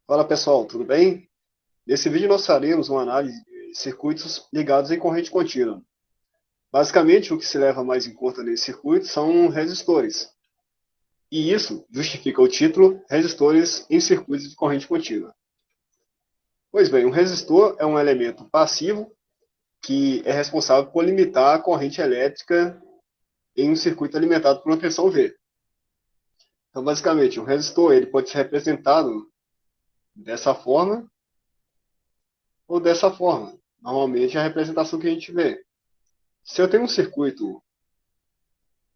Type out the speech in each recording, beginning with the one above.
Fala pessoal, tudo bem? Nesse vídeo nós faremos uma análise de circuitos ligados em corrente contínua. Basicamente, o que se leva mais em conta nesse circuito são resistores. E isso justifica o título Resistores em circuitos de corrente contínua. Pois bem, um resistor é um elemento passivo que é responsável por limitar a corrente elétrica em um circuito alimentado por uma tensão V. Então, basicamente, um resistor ele pode ser representado dessa forma ou dessa forma. Normalmente é a representação que a gente vê. Se eu tenho um circuito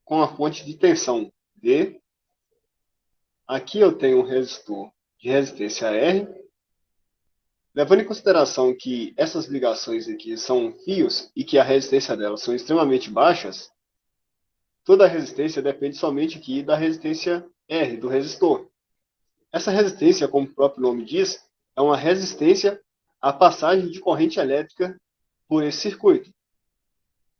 com a fonte de tensão V, aqui eu tenho um resistor de resistência R, levando em consideração que essas ligações aqui são fios e que a resistência delas são extremamente baixas, toda a resistência depende somente aqui da resistência R, do resistor. Essa resistência, como o próprio nome diz, é uma resistência à passagem de corrente elétrica por esse circuito.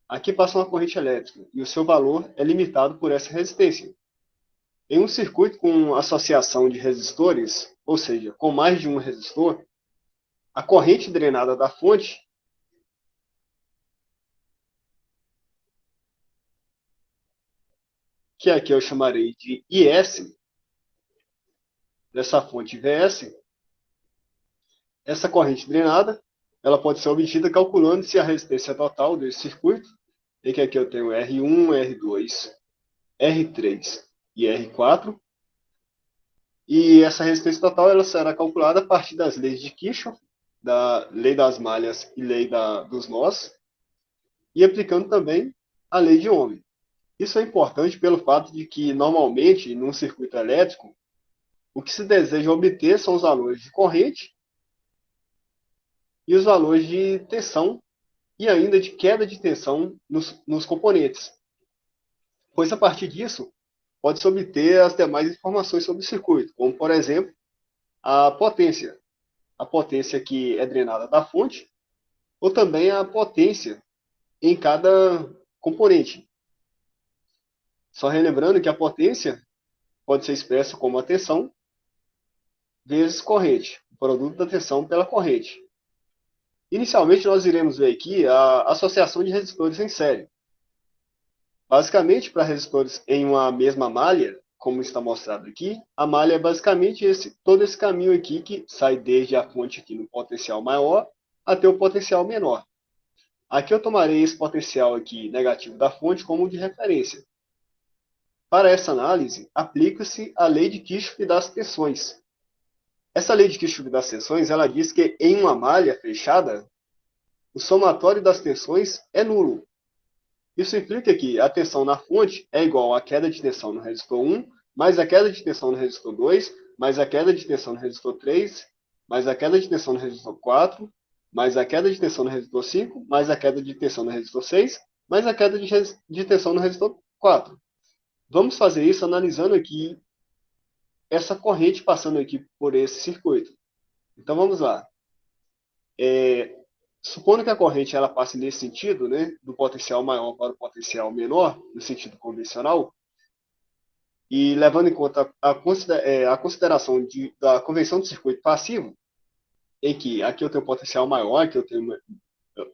Aqui passa uma corrente elétrica e o seu valor é limitado por essa resistência. Em um circuito com associação de resistores, ou seja, com mais de um resistor, a corrente drenada da fonte, que aqui eu chamarei de IS, dessa fonte VS, essa corrente drenada, ela pode ser obtida calculando-se a resistência total desse circuito, em que aqui eu tenho R1, R2, R3 e R4, e essa resistência total ela será calculada a partir das leis de Kirchhoff, da lei das malhas e lei dos nós, e aplicando também a lei de Ohm. Isso é importante pelo fato de que, normalmente, num circuito elétrico, o que se deseja obter são os valores de corrente e os valores de tensão e ainda de queda de tensão nos componentes, pois a partir disso pode-se obter as demais informações sobre o circuito, como, por exemplo, a potência que é drenada da fonte, ou também a potência em cada componente. Só relembrando que a potência pode ser expressa como a tensão vezes corrente, o produto da tensão pela corrente. Inicialmente, nós iremos ver aqui a associação de resistores em série. Basicamente, para resistores em uma mesma malha, como está mostrado aqui, a malha é basicamente todo esse caminho aqui que sai desde a fonte aqui no potencial maior até o potencial menor. Aqui eu tomarei esse potencial aqui negativo da fonte como de referência. Para essa análise, aplica-se a lei de Kirchhoff das tensões. Essa lei de Kirchhoff das tensões, ela diz que em uma malha fechada, o somatório das tensões é nulo. Isso implica que a tensão na fonte é igual à queda de tensão no resistor 1, mais a queda de tensão no resistor 2, mais a queda de tensão no resistor 3, mais a queda de tensão no resistor 4, mais a queda de tensão no resistor 5, mais a queda de tensão no resistor 6, mais a queda de tensão no resistor 4. Vamos fazer isso analisando aqui essa corrente passando aqui por esse circuito. Então vamos lá. Supondo que a corrente ela passe nesse sentido, né, do potencial maior para o potencial menor, no sentido convencional, e levando em conta a consideração da convenção do circuito passivo, em que aqui eu tenho potencial maior, aqui eu tenho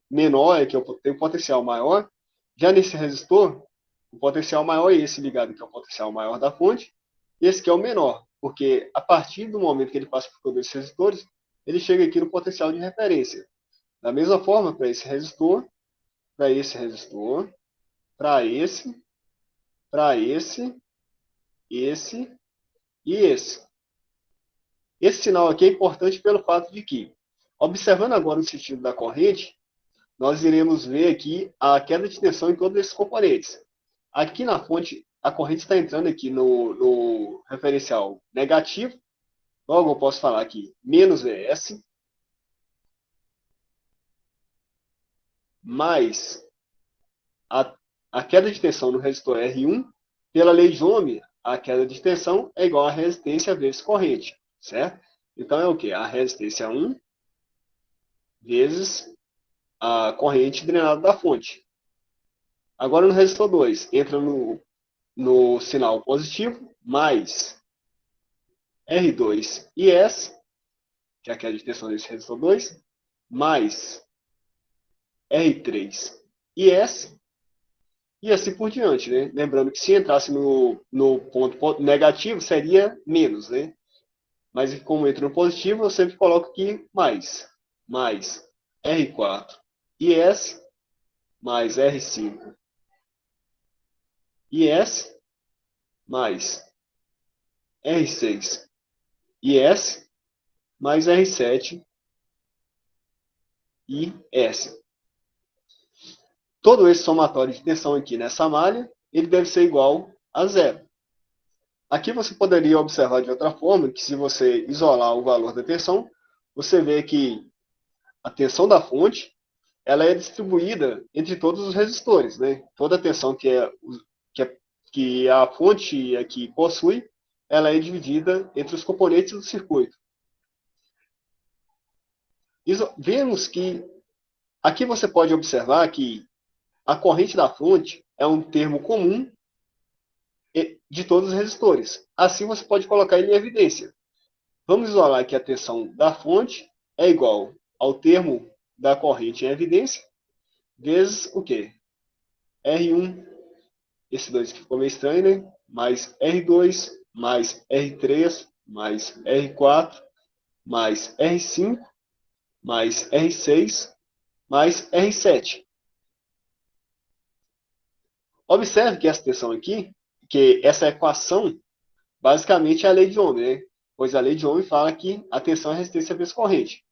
menor, aqui eu tenho potencial maior, já nesse resistor, o potencial maior é esse ligado, que é o potencial maior da fonte, e esse que é o menor, porque a partir do momento que ele passa por todos esses resistores, ele chega aqui no potencial de referência. Da mesma forma, para esse resistor, para esse resistor, para esse, esse e esse. Esse sinal aqui é importante pelo fato de que, observando agora o sentido da corrente, nós iremos ver aqui a queda de tensão em todos esses componentes. Aqui na fonte, a corrente está entrando aqui no referencial negativo, logo eu posso falar aqui menos Vs, mais a, a queda de tensão no resistor R1, pela lei de Ohm, a queda de tensão é igual a resistência vezes corrente, certo? Então é o que? A resistência 1 vezes a corrente drenada da fonte. Agora no resistor 2, entra no sinal positivo, mais R2 e S, que é a queda de tensão desse resistor 2, mais R3 e S, e assim por diante, né? Lembrando que se entrasse no ponto negativo, seria menos, né? Mas como entra no positivo, eu sempre coloco aqui mais R4 e S, mais R5 e S, mais R6 e S, mais R7 e S. Todo esse somatório de tensão aqui nessa malha, ele deve ser igual a zero. Aqui você poderia observar de outra forma, que se você isolar o valor da tensão, você vê que a tensão da fonte ela é distribuída entre todos os resistores, né? Toda a tensão que, é, que a fonte aqui possui, ela é dividida entre os componentes do circuito. Vemos que aqui você pode observar que a corrente da fonte é um termo comum de todos os resistores. Assim você pode colocar ele em evidência. Vamos isolar que a tensão da fonte é igual ao termo da corrente em evidência, vezes o quê? R1, esse 2 aqui ficou meio estranho, né? Mais R2, mais R3, mais R4, mais R5, mais R6, mais R7. Observe que essa tensão aqui, que essa equação, basicamente é a lei de Ohm, né? Pois a lei de Ohm fala que a tensão é a resistência vezes corrente.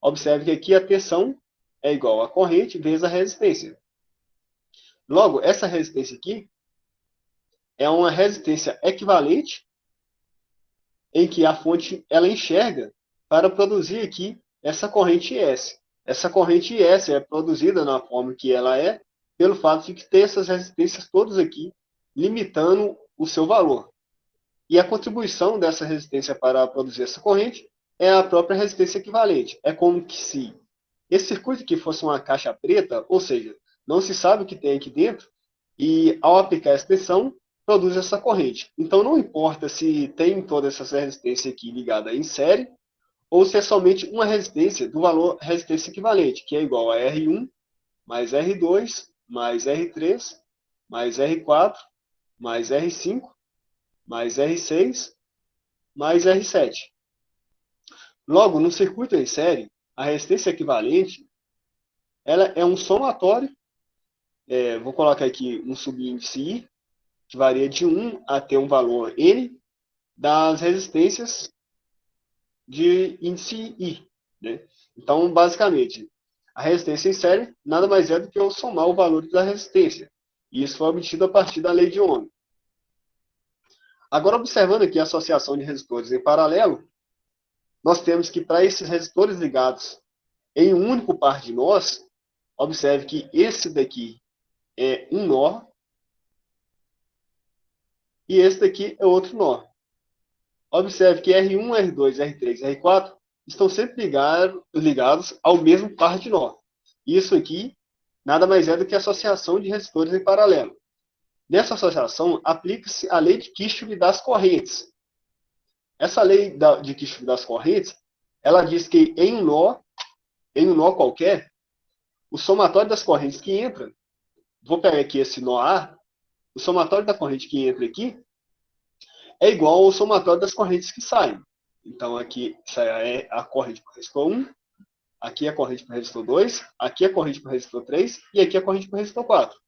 Observe que aqui a tensão é igual a corrente vezes a resistência. Logo, essa resistência aqui é uma resistência equivalente em que a fonte ela enxerga para produzir aqui essa corrente IS. Essa corrente IS é produzida na forma que ela é pelo fato de ter essas resistências todas aqui, limitando o seu valor. E a contribuição dessa resistência para produzir essa corrente é a própria resistência equivalente. É como que se esse circuito aqui fosse uma caixa preta, ou seja, não se sabe o que tem aqui dentro, e ao aplicar essa tensão, produz essa corrente. Então não importa se tem toda essa resistência aqui ligada em série, ou se é somente uma resistência do valor resistência equivalente, que é igual a R1, mais R2, mais R3, mais R4, mais R5, mais R6, mais R7. Logo, no circuito em série, a resistência equivalente ela é um somatório, vou colocar aqui um subíndice I, que varia de 1 até um valor N, das resistências de índice I. Né? Então, basicamente, a resistência em série nada mais é do que eu somar o valor da resistência. E isso foi obtido a partir da lei de Ohm. Agora, observando aqui a associação de resistores em paralelo, nós temos que para esses resistores ligados em um único par de nós, observe que esse daqui é um nó e esse daqui é outro nó. Observe que R1, R2, R3 e R4 estão sempre ligados ao mesmo par de nó. Isso aqui nada mais é do que a associação de resistores em paralelo. Nessa associação, aplica-se a lei de Kirchhoff das correntes. Essa lei de Kirchhoff das correntes, ela diz que em um nó qualquer, o somatório das correntes que entra, vou pegar aqui esse nó A, o somatório da corrente que entra aqui é igual ao somatório das correntes que saem. Então, aqui isso é a corrente para o resistor 1, aqui é a corrente para o resistor 2, aqui é a corrente para o resistor 3 e aqui é a corrente para o resistor 4.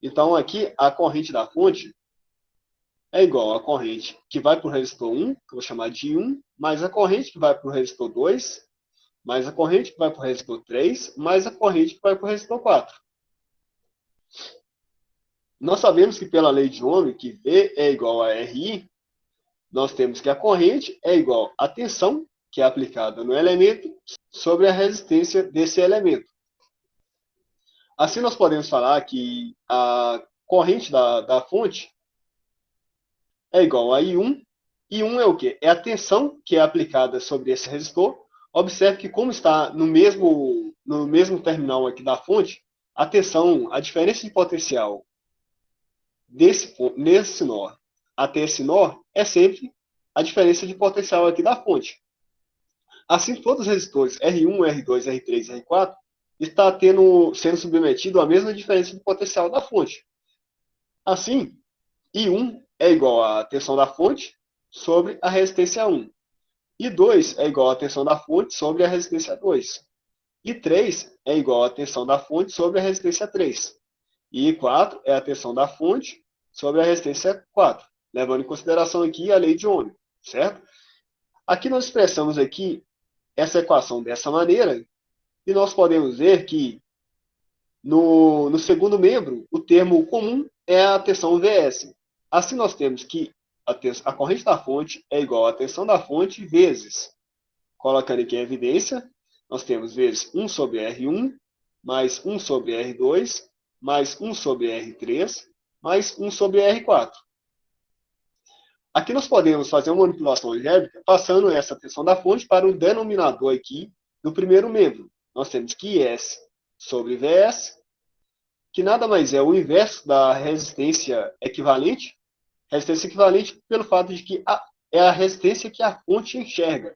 Então, aqui a corrente da fonte é igual à corrente que vai para o resistor 1, que eu vou chamar de 1, mais a corrente que vai para o resistor 2, mais a corrente que vai para o resistor 3, mais a corrente que vai para o resistor 4. Nós sabemos que pela lei de Ohm, que V é igual a RI, nós temos que a corrente é igual à tensão, que é aplicada no elemento, sobre a resistência desse elemento. Assim, nós podemos falar que a corrente da fonte é igual a I1. I1 é o quê? É a tensão que é aplicada sobre esse resistor. Observe que como está no mesmo terminal aqui da fonte, a tensão, a diferença de potencial nesse nó até esse nó é sempre a diferença de potencial aqui da fonte. Assim, todos os resistores R1, R2, R3 e R4 está sendo submetido à mesma diferença de potencial da fonte. Assim, I1 é igual à tensão da fonte sobre a resistência 1. I2 é igual à tensão da fonte sobre a resistência 2. I3 é igual à tensão da fonte sobre a resistência 3. E I4 é a tensão da fonte sobre a resistência 4, levando em consideração aqui a lei de Ohm, certo? Aqui nós expressamos aqui essa equação dessa maneira e nós podemos ver que no segundo membro, o termo comum é a tensão Vs. Assim, nós temos que a corrente da fonte é igual à tensão da fonte vezes, colocando aqui em evidência, nós temos vezes 1 sobre R1, mais 1 sobre R2, mais 1 sobre R3, mais 1 sobre R4. Aqui nós podemos fazer uma manipulação algébrica passando essa tensão da fonte para o denominador aqui do primeiro membro. Nós temos que IS sobre Vs, que nada mais é o inverso da resistência equivalente. Resistência equivalente pelo fato de que é a resistência que a fonte enxerga.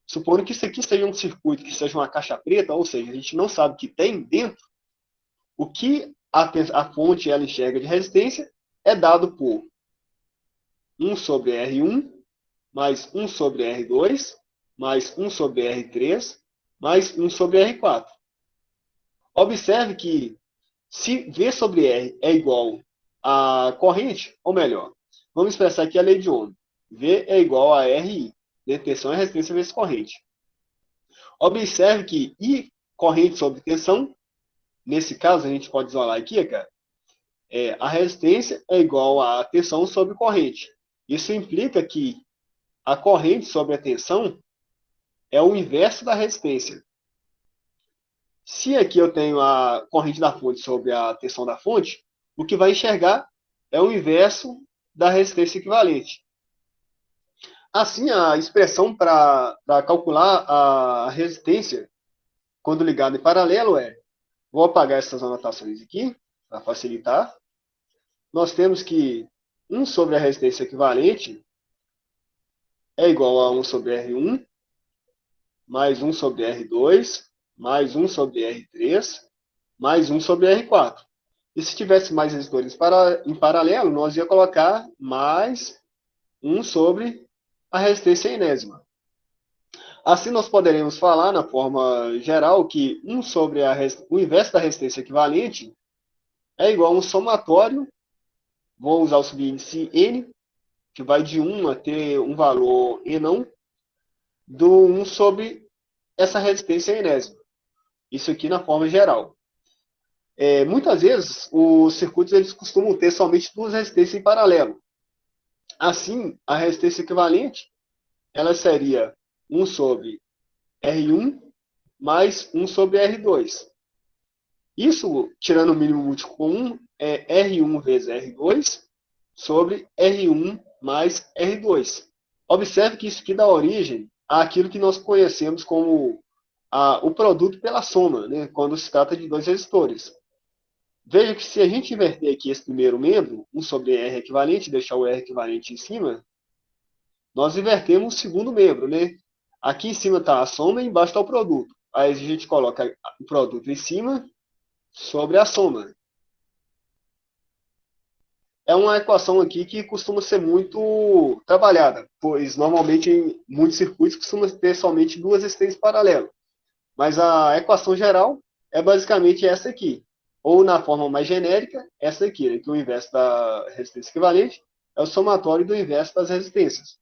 Supondo que isso aqui seja um circuito, que seja uma caixa preta, ou seja, a gente não sabe o que tem dentro, o que a fonte ela enxerga de resistência é dado por 1 sobre R1, mais 1 sobre R2, mais 1 sobre R3, mais 1 sobre R4. Observe que se V sobre R é igual a corrente, ou melhor, vamos expressar aqui a lei de Ohm. V é igual a RI, né? Tensão é resistência vezes corrente. Observe que I corrente sobre tensão, nesse caso a gente pode isolar aqui, cara, a resistência é igual a tensão sobre corrente. Isso implica que a corrente sobre a tensão é o inverso da resistência. Se aqui eu tenho a corrente da fonte sobre a tensão da fonte, o que vai enxergar é o inverso da resistência equivalente. Assim, a expressão para calcular a resistência quando ligado em paralelo vou apagar essas anotações aqui, para facilitar. Nós temos que 1 sobre a resistência equivalente é igual a 1 sobre R1, mais 1 sobre R2, mais 1 sobre R3, mais 1 sobre R4. E se tivesse mais resistores em paralelo, nós ia colocar mais 1 sobre a resistência enésima. Assim, nós poderemos falar, na forma geral, que 1 sobre o inverso da resistência equivalente é igual a um somatório, vou usar o subíndice N, que vai de 1 a ter um valor E não, do 1 sobre essa resistência enésima. Isso aqui na forma geral. Muitas vezes, os circuitos eles costumam ter somente duas resistências em paralelo. Assim, a resistência equivalente ela seria 1 sobre R1 mais 1 sobre R2. Isso, tirando o mínimo múltiplo comum, é R1 vezes R2 sobre R1 mais R2. Observe que isso aqui dá origem àquilo que nós conhecemos como o produto pela soma, né, quando se trata de dois resistores. Veja que se a gente inverter aqui esse primeiro membro, 1 sobre R equivalente, deixar o R equivalente em cima, nós invertemos o segundo membro, né? Aqui em cima está a soma e embaixo está o produto. Aí a gente coloca o produto em cima sobre a soma. É uma equação aqui que costuma ser muito trabalhada, pois normalmente em muitos circuitos costuma ter somente duas resistências paralelas. Mas a equação geral é basicamente essa aqui. Ou na forma mais genérica, essa aqui, né, que o inverso da resistência equivalente é o somatório do inverso das resistências.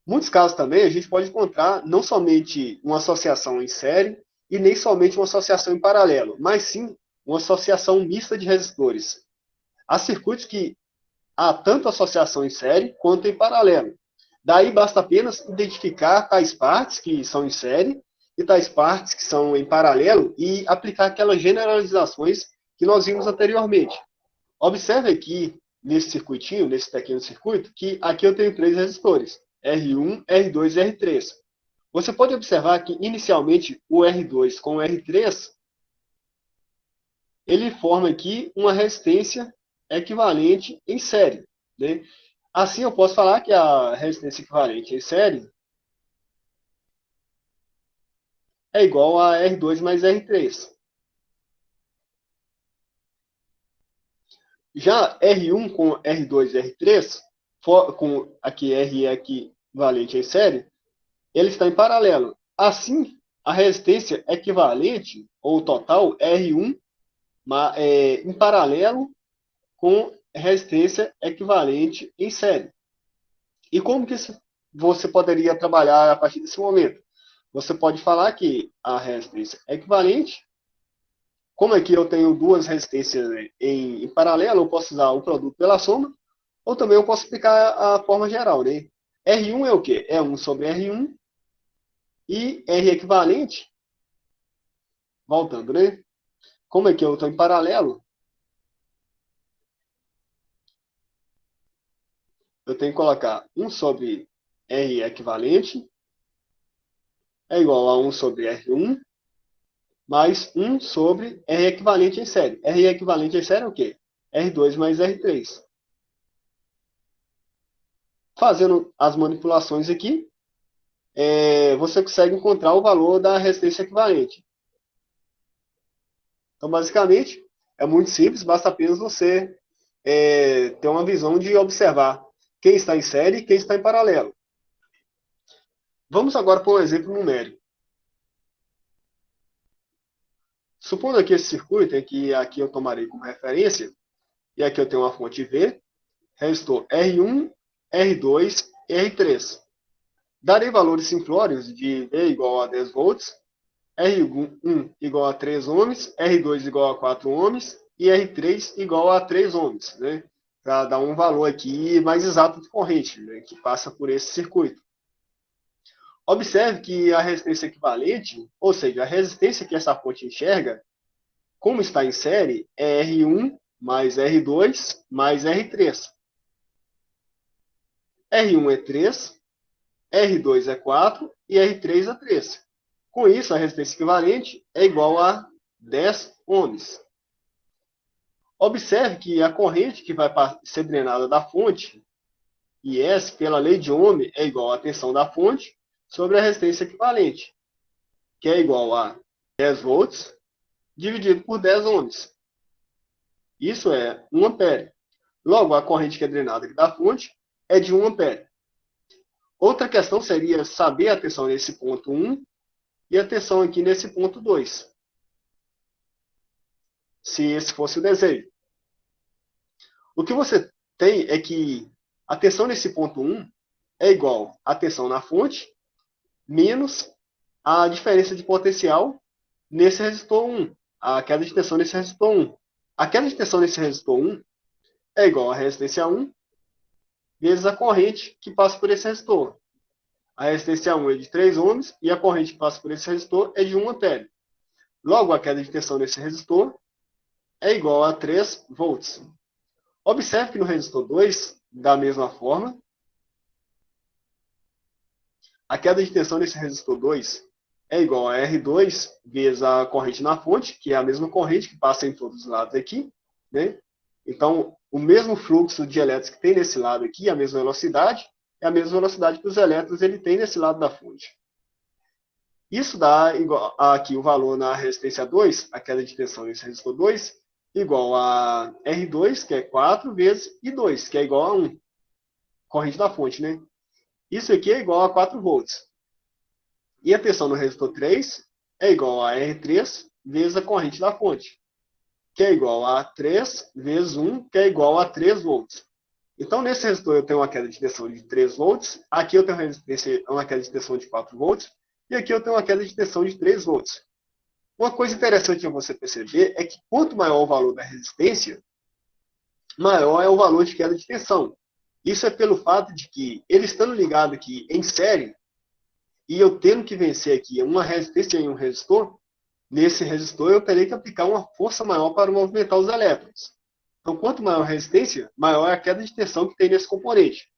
Em muitos casos também a gente pode encontrar não somente uma associação em série e nem somente uma associação em paralelo, mas sim uma associação mista de resistores. Há circuitos que há tanto associação em série quanto em paralelo. Daí basta apenas identificar tais partes que são em série e tais partes que são em paralelo e aplicar aquelas generalizações que nós vimos anteriormente. Observe aqui nesse circuitinho, nesse pequeno circuito, que aqui eu tenho três resistores, R1, R2 e R3. Você pode observar que inicialmente o R2 com o R3, ele forma aqui uma resistência equivalente em série, né? Assim eu posso falar que a resistência equivalente em série é igual a R2 mais R3. Já R1 com R2 e R3, com aqui R equivalente em série, ele está em paralelo. Assim, a resistência equivalente, ou total, R1, em paralelo com resistência equivalente em série. E como que você poderia trabalhar a partir desse momento? Você pode falar que a resistência equivalente, como aqui eu tenho duas resistências em paralelo, eu posso usar o produto pela soma, ou também eu posso aplicar a forma geral, né? R1 é o quê? É 1 sobre R1 e R equivalente, voltando, né? Como aqui eu estou em paralelo, eu tenho que colocar 1 sobre R equivalente é igual a 1 sobre R1 mais 1 sobre R equivalente em série. R equivalente em série é o quê? R2 mais R3. Fazendo as manipulações aqui, você consegue encontrar o valor da resistência equivalente. Então, basicamente, é muito simples, basta apenas você ter uma visão de observar quem está em série e quem está em paralelo. Vamos agora para um exemplo numérico. Supondo aqui esse circuito, em que aqui eu tomarei como referência, e aqui eu tenho uma fonte V, resistor R1, R2 e R3. Darei valores simplórios de V igual a 10 volts, R1 igual a 3 ohms, R2 igual a 4 ohms e R3 igual a 3 ohms, né? Para dar um valor aqui mais exato de corrente, né? Que passa por esse circuito. Observe que a resistência equivalente, ou seja, a resistência que essa fonte enxerga, como está em série, é R1 mais R2 mais R3. R1 é 3, R2 é 4 e R3 é 3. Com isso, a resistência equivalente é igual a 10 ohms. Observe que a corrente que vai ser drenada da fonte, IS, pela lei de Ohm, é igual à tensão da fonte sobre a resistência equivalente, que é igual a 10 volts dividido por 10 ohms. Isso é 1 ampere. Logo, a corrente que é drenada aqui da fonte é de 1 ampere. Outra questão seria saber a tensão nesse ponto 1 e a tensão aqui nesse ponto 2. Se esse fosse o desejo. O que você tem é que a tensão nesse ponto 1 é igual à tensão na fonte menos a diferença de potencial nesse resistor 1, a queda de tensão nesse resistor 1. A queda de tensão nesse resistor 1 é igual à resistência 1 vezes a corrente que passa por esse resistor. A resistência 1 é de 3 ohms e a corrente que passa por esse resistor é de 1 ampere. Logo, a queda de tensão nesse resistor é igual a 3 volts. Observe que no resistor 2, da mesma forma, a queda de tensão nesse resistor 2 é igual a R2 vezes a corrente na fonte, que é a mesma corrente que passa em todos os lados aqui, né? Então, o mesmo fluxo de elétrons que tem nesse lado aqui, a mesma velocidade, é a mesma velocidade que os elétrons ele tem nesse lado da fonte. Isso dá igual, aqui o valor na resistência 2, a queda de tensão nesse resistor 2, igual a R2, que é 4, vezes I2, que é igual a 1. Corrente da fonte, né? Isso aqui é igual a 4 volts. E a tensão no resistor 3 é igual a R3 vezes a corrente da fonte, que é igual a 3 vezes 1, que é igual a 3 volts. Então, nesse resistor eu tenho uma queda de tensão de 3 volts, aqui eu tenho uma queda de tensão de 4 volts, e aqui eu tenho uma queda de tensão de 3 volts. Uma coisa interessante a você perceber é que quanto maior o valor da resistência, maior é o valor de queda de tensão. Isso é pelo fato de que ele estando ligado aqui em série, e eu tendo que vencer aqui uma resistência em um resistor, nesse resistor eu terei que aplicar uma força maior para movimentar os elétrons. Então, quanto maior a resistência, maior é a queda de tensão que tem nesse componente.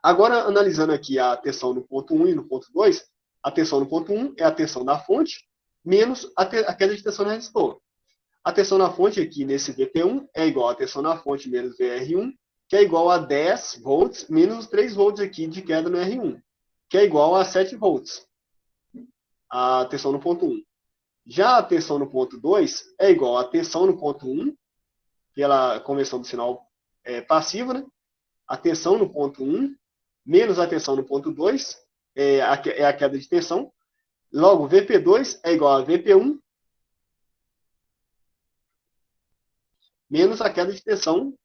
Agora, analisando aqui a tensão no ponto 1 e no ponto 2, a tensão no ponto 1 é a tensão da fonte menos a queda de tensão no resistor. A tensão na fonte aqui nesse VP1 é igual a tensão na fonte menos VR1, que é igual a 10 volts menos 3 volts aqui de queda no R1, que é igual a 7 volts. a tensão no ponto 1. Já a tensão no ponto 2 é igual à tensão no ponto 1, pela conversão do sinal passivo, né? A tensão no ponto 1 menos a tensão no ponto 2 é a queda de tensão. Logo, Vp2 é igual a Vp1 menos a queda de tensão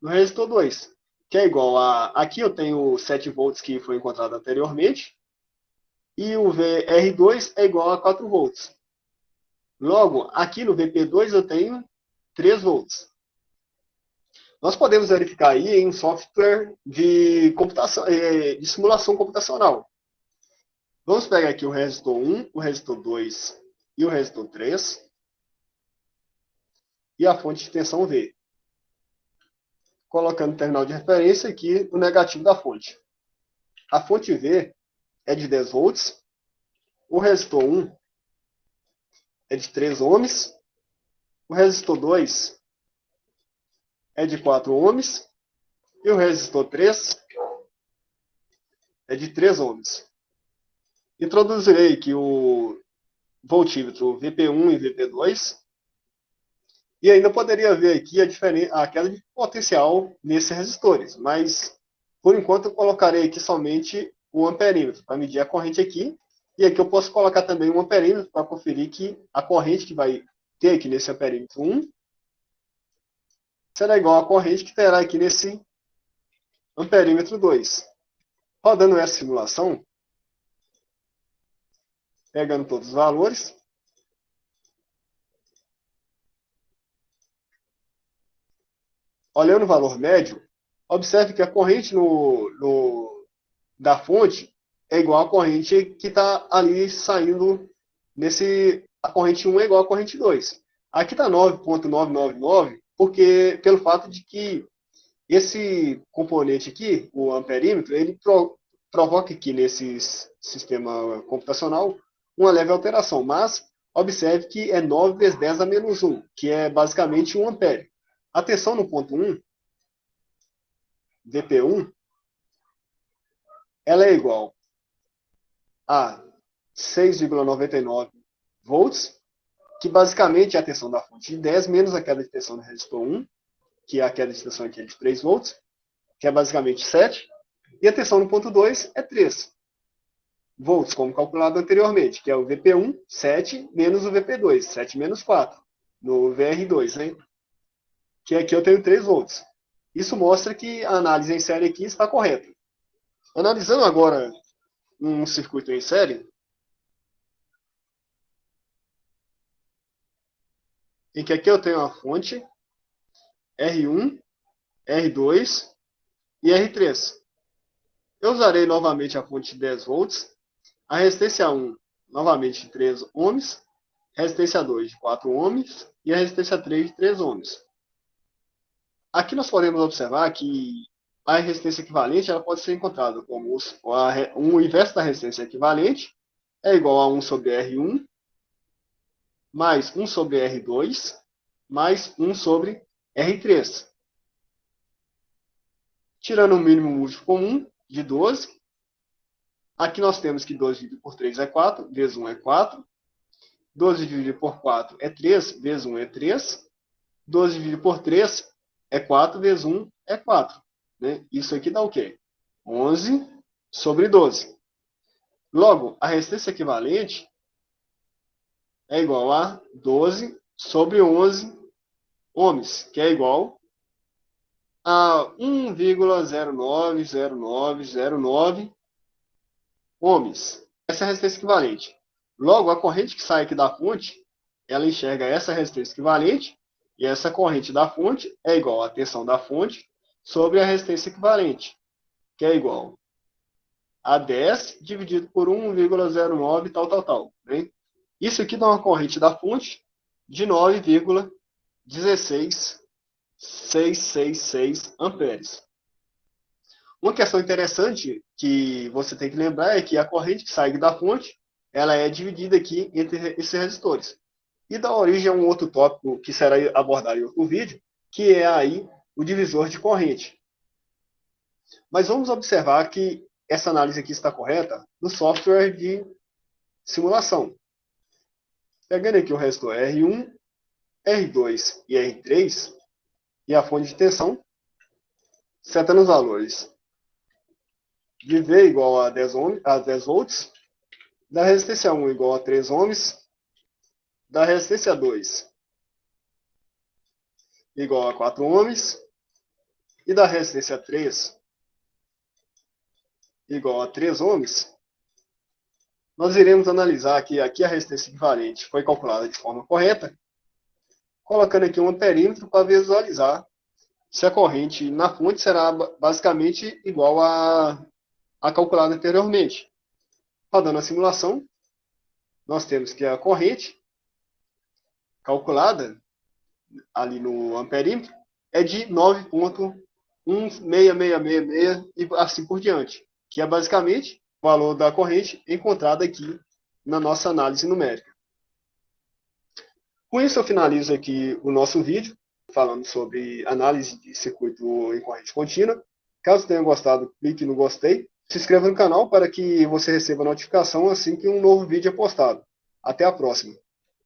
no resistor 2, que é igual a... Aqui eu tenho 7 volts que foi encontrado anteriormente, e o VR2 é igual a 4 volts. Logo, aqui no Vp2 eu tenho 3 volts. Nós podemos verificar aí em um software de computação, de simulação computacional. Vamos pegar aqui o resistor 1, o resistor 2 e o resistor 3 e a fonte de tensão V. Colocando no terminal de referência aqui o negativo da fonte. A fonte V é de 10 volts, o resistor 1 é de 3 ohms, o resistor 2 é de 4 ohms e o resistor 3 é de 3 ohms. Introduzirei aqui o voltímetro Vp1 e Vp2 e ainda poderia ver aqui a queda de potencial nesses resistores, mas por enquanto eu colocarei aqui somente o amperímetro para medir a corrente aqui, e aqui eu posso colocar também um amperímetro para conferir que a corrente que vai ter aqui nesse amperímetro 1 será igual à corrente que terá aqui nesse amperímetro 2. Rodando essa simulação, pegando todos os valores, olhando o valor médio, observe que a corrente da fonte é igual à corrente que está ali saindo a corrente 1 é igual à corrente 2. Aqui está 9,999, porque pelo fato de que esse componente aqui, o amperímetro, ele provoca aqui nesse sistema computacional uma leve alteração, mas observe que é 9 vezes 10 a menos 1, que é basicamente 1 ampere. A tensão no ponto 1, Vp1, ela é igual a 6,99 volts, que basicamente é a tensão da fonte de 10 menos a queda de tensão do resistor 1, que é a queda de tensão aqui de 3 volts, que é basicamente 7, e a tensão no ponto 2 é 3 volts, como calculado anteriormente, que é o Vp1, 7, menos o Vp2, 7 menos 4, no VR2, né? Que aqui eu tenho 3 volts. Isso mostra que a análise em série aqui está correta. Analisando agora um circuito em série, em que aqui eu tenho a fonte R1, R2 e R3. Eu usarei novamente a fonte de 10 volts, a resistência 1 novamente de 3 ohms, resistência 2 de 4 ohms e a resistência 3 de 3 ohms. Aqui nós podemos observar que a resistência equivalente ela pode ser encontrada como o inverso da resistência equivalente é igual a 1 sobre R1 mais 1 sobre R2 mais 1 sobre R3. Tirando o mínimo múltiplo comum de 12, aqui nós temos que 12 dividido por 3 é 4, vezes 1 é 4. 12 dividido por 4 é 3, vezes 1 é 3. 12 dividido por 3 é 4, vezes 1 é 4. Né? Isso aqui dá o quê? 11 sobre 12. Logo, a resistência equivalente é igual a 12 sobre 11 ohms, que é igual a 1,090909 ohms. Essa é a resistência equivalente. Logo, a corrente que sai aqui da fonte, ela enxerga essa resistência equivalente, e essa corrente da fonte é igual à tensão da fonte sobre a resistência equivalente, que é igual a 10 dividido por 1,09 tal. Né? Isso aqui dá uma corrente da fonte de 9,16666 amperes. Uma questão interessante que você tem que lembrar é que a corrente que sai da fonte ela é dividida aqui entre esses resistores. E dá origem a um outro tópico que será abordado em outro vídeo, que é aí o divisor de corrente. Mas vamos observar que essa análise aqui está correta no software de simulação. Pegando aqui o resistor R1, R2 e R3 e a fonte de tensão, setando os valores de V igual a 10 volts, da resistência 1 igual a 3 ohms, da resistência 2 igual a 4 ohms e da resistência 3 igual a 3 ohms, nós iremos analisar que aqui a resistência equivalente foi calculada de forma correta, colocando aqui um amperímetro para visualizar se a corrente na fonte será basicamente igual a calculada anteriormente. Rodando a simulação, nós temos que a corrente calculada ali no amperímetro é de 9,16666 e assim por diante, que é basicamente o valor da corrente encontrado aqui na nossa análise numérica. Com isso eu finalizo aqui o nosso vídeo, falando sobre análise de circuito em corrente contínua. Caso tenha gostado, clique no gostei. Se inscreva no canal para que você receba notificação assim que um novo vídeo é postado. Até a próxima!